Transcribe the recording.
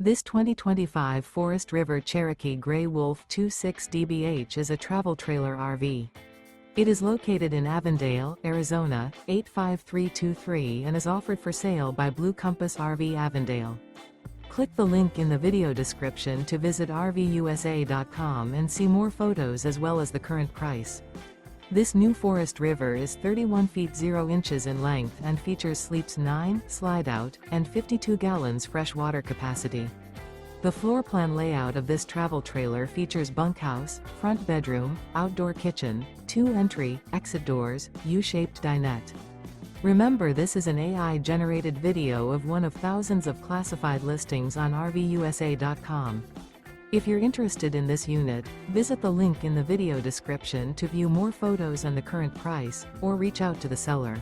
This 2025 Forest River Cherokee Grey Wolf 26 DBH is a travel trailer RV. It is located in Avondale, Arizona, 85323 and is offered for sale by Blue Compass RV Avondale. Click the link in the video description to visit RVUSA.com and see more photos as well as the current price. This new Forest River is 31 feet 0 inches in length and features sleeps 9, slide-out, and 52 gallons fresh water capacity. The floor plan layout of this travel trailer features bunkhouse, front bedroom, outdoor kitchen, 2 entry, exit doors, U-shaped dinette. Remember, this is an AI-generated video of one of thousands of classified listings on RVUSA.com. If you're interested in this unit, visit the link in the video description to view more photos and the current price, or reach out to the seller.